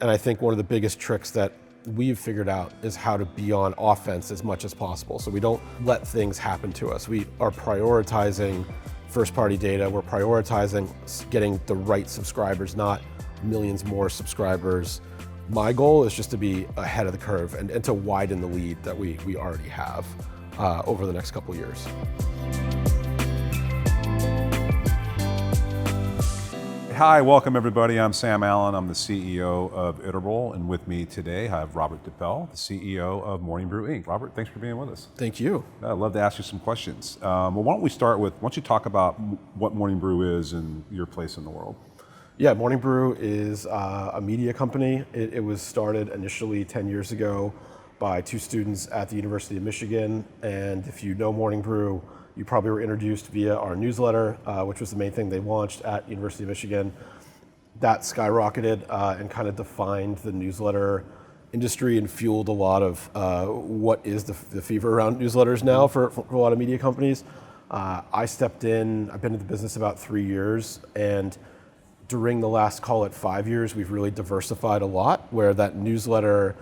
And I think one of the biggest tricks that we've figured out is how to be on offense as much as possible. So we don't let things happen to us. We are prioritizing first-party data. We're prioritizing getting the right subscribers, not millions more subscribers. My goal is just to be ahead of the curve and to widen the lead that we already have over the next couple years. Hi, welcome everybody. I'm Sam Allen. I'm the CEO of Dippell, and with me today I have Robert Dippell, the CEO of Morning Brew Inc. Robert, thanks for being with us. Thank you. I'd love to ask you some questions. Well, why don't we start with, why don't you talk about what Morning Brew is and your place in the world? Yeah, Morning Brew is a media company. It was started initially 10 years ago by two students at the University of Michigan. And if you know Morning Brew, you probably were introduced via our newsletter, which was the main thing they launched at University of Michigan. That skyrocketed and kind of defined the newsletter industry and fueled a lot of what is the fever around newsletters now for a lot of media companies. I stepped in, I've been in the business about 3 years, and during the last, call it 5 years, we've really diversified a lot, where that newsletter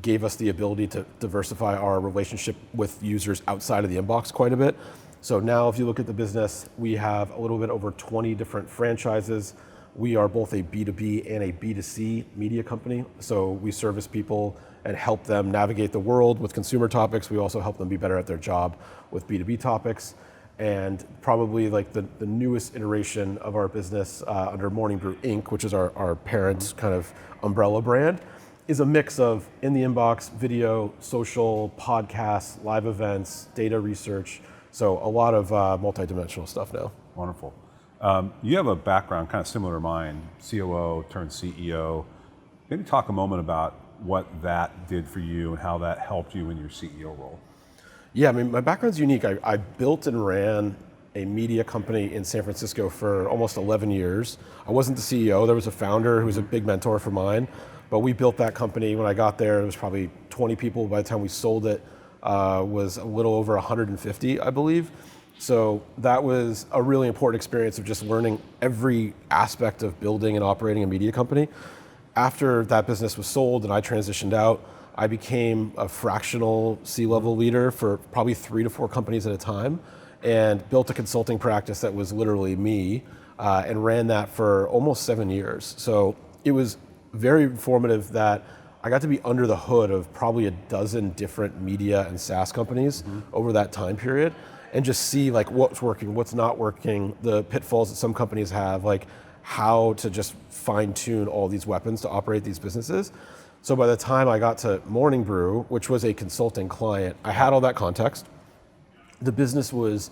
gave us the ability to diversify our relationship with users outside of the inbox quite a bit. So now if you look at the business, we have a little bit over 20 different franchises. We are both a B2B and a B2C media company. So we service people and help them navigate the world with consumer topics. We also help them be better at their job with B2B topics. And probably like the newest iteration of our business under Morning Brew Inc., which is our parent kind of umbrella brand, is a mix of in the inbox, video, social, podcasts, live events, data research. So a lot of multidimensional stuff now. Wonderful. You have a background kind of similar to mine, COO turned CEO. Maybe talk a moment about what that did for you and how that helped you in your CEO role. Yeah, I mean, my background's unique. I built and ran a media company in San Francisco for almost 11 years. I wasn't the CEO. There was a founder who was a big mentor for mine, but we built that company. When I got there, it was probably 20 people. By the time we sold it, was a little over 150, I believe. So that was a really important experience of just learning every aspect of building and operating a media company. After that business was sold and I transitioned out, I became a fractional C-level leader for probably 3 to 4 companies at a time, and built a consulting practice that was literally me, and ran that for almost 7 years. So it was very informative that I got to be under the hood of probably a dozen different media and SaaS companies over that time period, and just see like what's working, what's not working, the pitfalls that some companies have, like how to just fine tune all these weapons to operate these businesses. So by the time I got to Morning Brew, which was a consulting client, I had all that context. The business was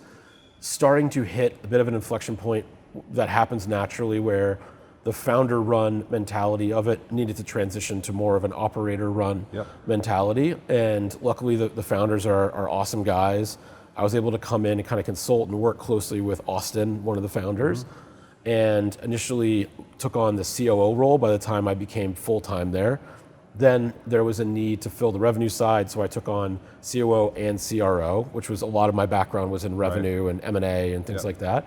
starting to hit a bit of an inflection point that happens naturally, where the founder-run mentality of it needed to transition to more of an operator-run mentality. And luckily, the founders are awesome guys. I was able to come in and kind of consult and work closely with Austin, one of the founders, and initially took on the COO role by the time I became full-time there. Then there was a need to fill the revenue side, so I took on COO and CRO, which was a lot of my background was in revenue and M&A and things like that.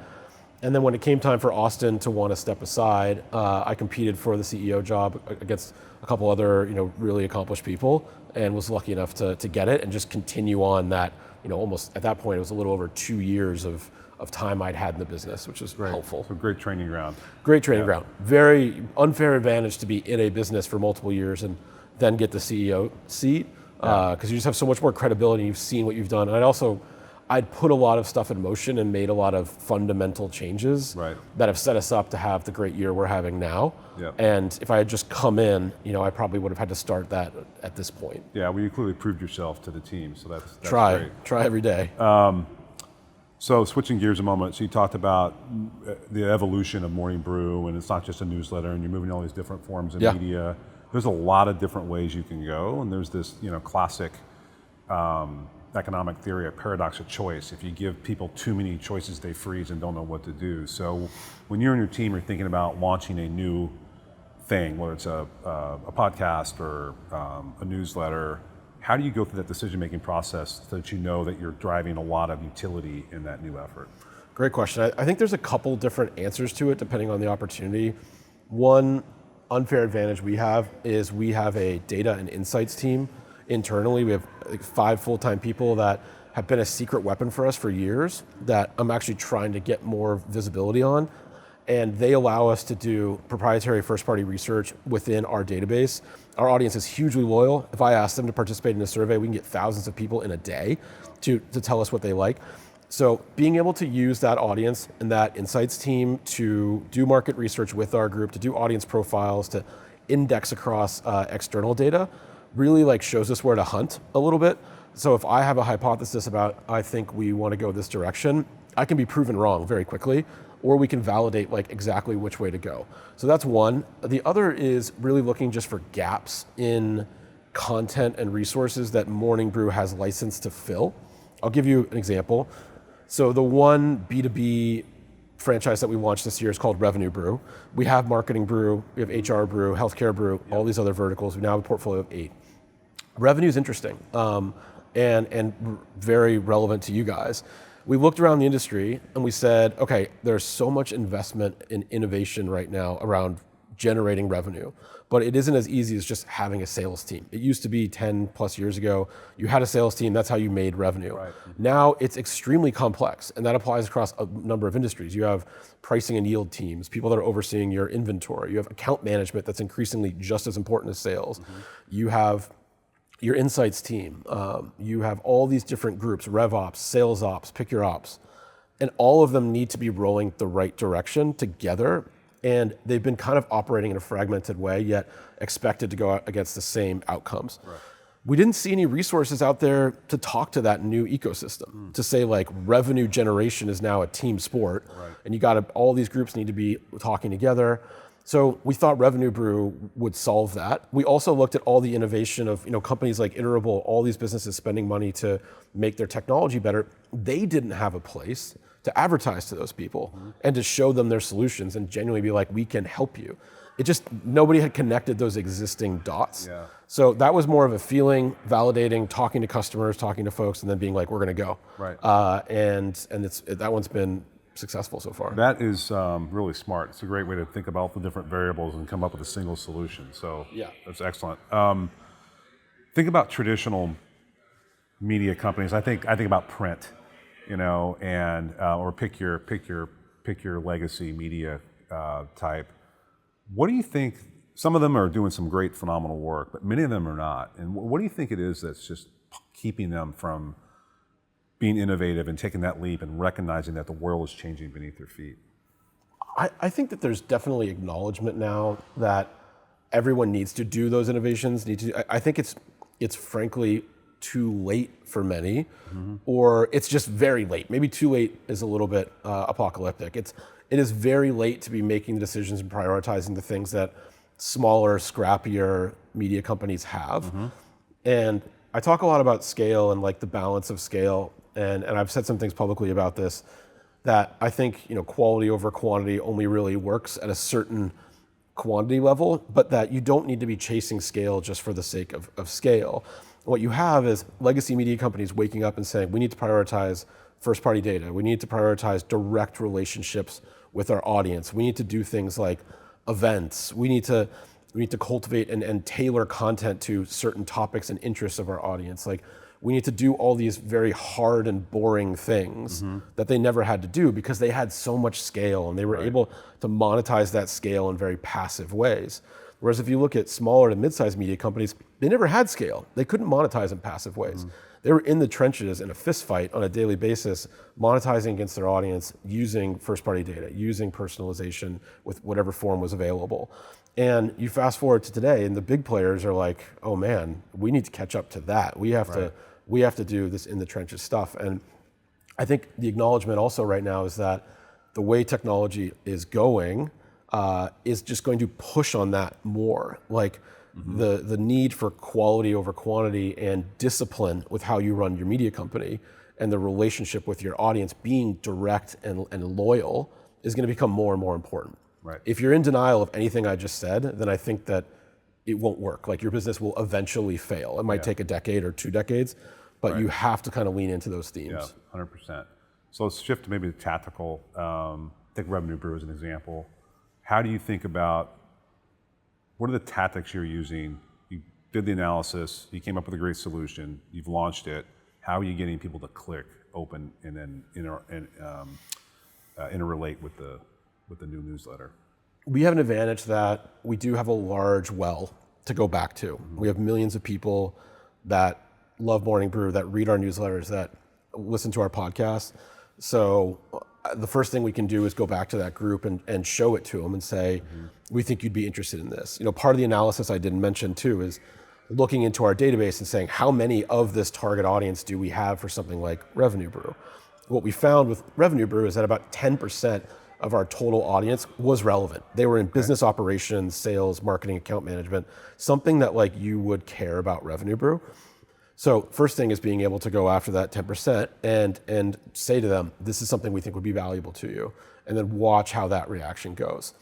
And then when it came time for Austin to want to step aside, I competed for the CEO job against a couple other, really accomplished people, and was lucky enough to get it and just continue on that. Almost at that point, it was a little over 2 years of time I'd had in the business, which was helpful. So great training ground. Great training ground. Very unfair advantage to be in a business for multiple years and then get the CEO seat, because you just have so much more credibility. You've seen what you've done. And I'd put a lot of stuff in motion and made a lot of fundamental changes that have set us up to have the great year we're having now. And if I had just come in, I probably would have had to start that at this point. Yeah, well, you clearly proved yourself to the team, so that's great. Try every day. So switching gears a moment, so you talked about the evolution of Morning Brew, and it's not just a newsletter, and you're moving all these different forms of media. There's a lot of different ways you can go, and there's this classic economic theory, a paradox of choice. If you give people too many choices, they freeze and don't know what to do. So when you and your team are thinking about launching a new thing, whether it's a podcast or a newsletter, how do you go through that decision-making process so that you know that you're driving a lot of utility in that new effort? Great question. I think there's a couple different answers to it depending on the opportunity. One, unfair advantage we have is we have a data and insights team internally. We have like 5 full-time people that have been a secret weapon for us for years that I'm actually trying to get more visibility on. And they allow us to do proprietary first-party research within our database. Our audience is hugely loyal. If I ask them to participate in a survey, we can get thousands of people in a day to tell us what they like. So being able to use that audience and that insights team to do market research with our group, to do audience profiles, to index across external data, really like shows us where to hunt a little bit. So if I have a hypothesis about, I think we want to go this direction, I can be proven wrong very quickly, or we can validate like exactly which way to go. So that's one. The other is really looking just for gaps in content and resources that Morning Brew has license to fill. I'll give you an example. So the one B2B franchise that we launched this year is called Revenue Brew. We have Marketing Brew, we have HR Brew, Healthcare Brew, all these other verticals. We now have a portfolio of 8. Revenue is interesting and very relevant to you guys. We looked around the industry and we said, okay, there's so much investment in innovation right now around generating revenue, but it isn't as easy as just having a sales team. It used to be 10 plus years ago, you had a sales team, that's how you made revenue. Right. Now it's extremely complex, and that applies across a number of industries. You have pricing and yield teams, people that are overseeing your inventory. You have account management that's increasingly just as important as sales. Mm-hmm. You have your insights team. You have all these different groups, rev ops, sales ops, pick your ops, and all of them need to be rolling the right direction together. And they've been kind of operating in a fragmented way, yet expected to go out against the same outcomes. Right. We didn't see any resources out there to talk to that new ecosystem, to say like revenue generation is now a team sport, right, and you got to, all these groups need to be talking together. So we thought Revenue Brew would solve that. We also looked at all the innovation of companies like Iterable, all these businesses spending money to make their technology better. They didn't have a place to advertise to those people and to show them their solutions and genuinely be like, we can help you. It just, nobody had connected those existing dots. Yeah. So that was more of a feeling, validating, talking to customers, talking to folks, and then being like, we're gonna go. Right. And that one's been successful so far. That is really smart. It's a great way to think about the different variables and come up with a single solution. So yeah, that's excellent. Think about traditional media companies. I think about print, and or pick your legacy media type. What do you think? Some of them are doing some great, phenomenal work, but many of them are not. And what do you think it is that's just keeping them from being innovative and taking that leap and recognizing that the world is changing beneath their feet? I think that there's definitely acknowledgement now that everyone needs to do those innovations. I think it's frankly too late for many, or it's just very late. Maybe too late is a little bit apocalyptic. It is very late to be making decisions and prioritizing the things that smaller, scrappier media companies have. And I talk a lot about scale and like the balance of scale, and I've said some things publicly about this, that I think quality over quantity only really works at a certain quantity level, but that you don't need to be chasing scale just for the sake of scale. What you have is legacy media companies waking up and saying, we need to prioritize first-party data. We need to prioritize direct relationships with our audience. We need to do things like events. We need to cultivate and tailor content to certain topics and interests of our audience. Like, we need to do all these very hard and boring things that they never had to do because they had so much scale and they were able to monetize that scale in very passive ways. Whereas if you look at smaller to mid-sized media companies, they never had scale. They couldn't monetize in passive ways. They were in the trenches in a fist fight on a daily basis, monetizing against their audience, using first-party data, using personalization with whatever form was available. And you fast forward to today, and the big players are like, "Oh man, we need to catch up to that. We have to do this in the trenches stuff." And I think the acknowledgement also right now is that the way technology is going is just going to push on that more. Like the need for quality over quantity and discipline with how you run your media company and the relationship with your audience being direct and loyal is going to become more and more important. Right. If you're in denial of anything I just said, then I think that it won't work. Like, your business will eventually fail. It might take a decade or 2 decades, but you have to kind of lean into those themes. Yeah, 100%. So let's shift to maybe the tactical. Take Revenue Brew as an example. How do you think about What are the tactics you're using? You did the analysis, you came up with a great solution, you've launched it. How are you getting people to click, open, and then interrelate with the new newsletter? We have an advantage that we do have a large well to go back to. We have millions of people that love Morning Brew, that read our newsletters, that listen to our podcast. So the first thing we can do is go back to that group and show it to them and say, we think you'd be interested in this. Part of the analysis I didn't mention too is looking into our database and saying, how many of this target audience do we have for something like Revenue Brew? What we found with Revenue Brew is that about 10% of our total audience was relevant. They were in business operations, sales, marketing, account management, something that like you would care about Revenue Brew. So first thing is being able to go after that 10% and say to them, this is something we think would be valuable to you, and then watch how that reaction goes.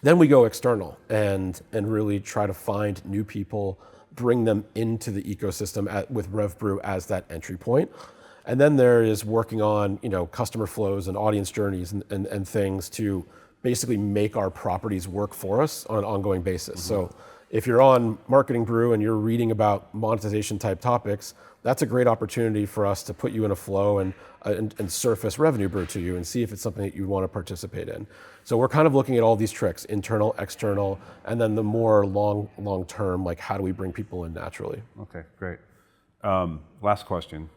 Then we go external and really try to find new people, bring them into the ecosystem with RevBrew as that entry point. And then there is working on customer flows and audience journeys and things to basically make our properties work for us on an ongoing basis. So if you're on Marketing Brew and you're reading about monetization type topics, that's a great opportunity for us to put you in a flow and surface Revenue Brew to you and see if it's something that you want to participate in. So we're kind of looking at all these tricks, internal, external, and then the more long term, like how do we bring people in naturally? Okay, great. Last question.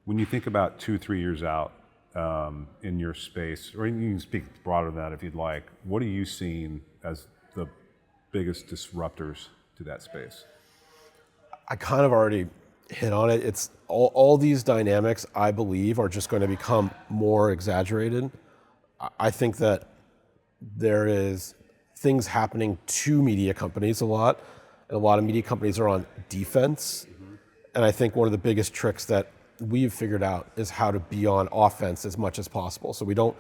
When you think about 2-3 years out in your space, or you can speak broader than that if you'd like, what are you seeing as the biggest disruptors to that space? I kind of already hit on it. It's all these dynamics, I believe, are just going to become more exaggerated. I think that there is things happening to media companies a lot, and a lot of media companies are on defense. And I think one of the biggest tricks that we've figured out is how to be on offense as much as possible. So we don't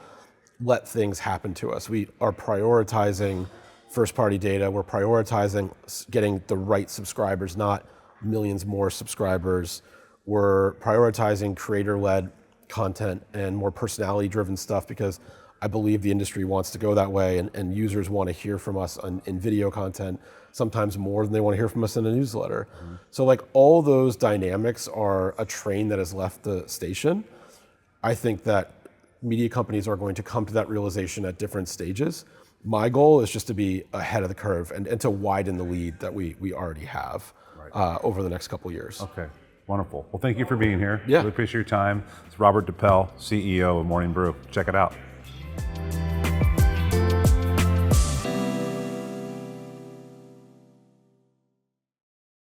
let things happen to us. We are prioritizing first-party data. We're prioritizing getting the right subscribers, not millions more subscribers. We're prioritizing creator-led content and more personality-driven stuff because I believe the industry wants to go that way, and users want to hear from us in video content sometimes more than they want to hear from us in a newsletter. So like all those dynamics are a train that has left the station. I think that media companies are going to come to that realization at different stages. My goal is just to be ahead of the curve and to widen the lead that we already have over the next couple of years. Okay, wonderful. Well, thank you for being here. Yeah. Really appreciate your time. It's Robert Dippell, CEO of Morning Brew. Check it out.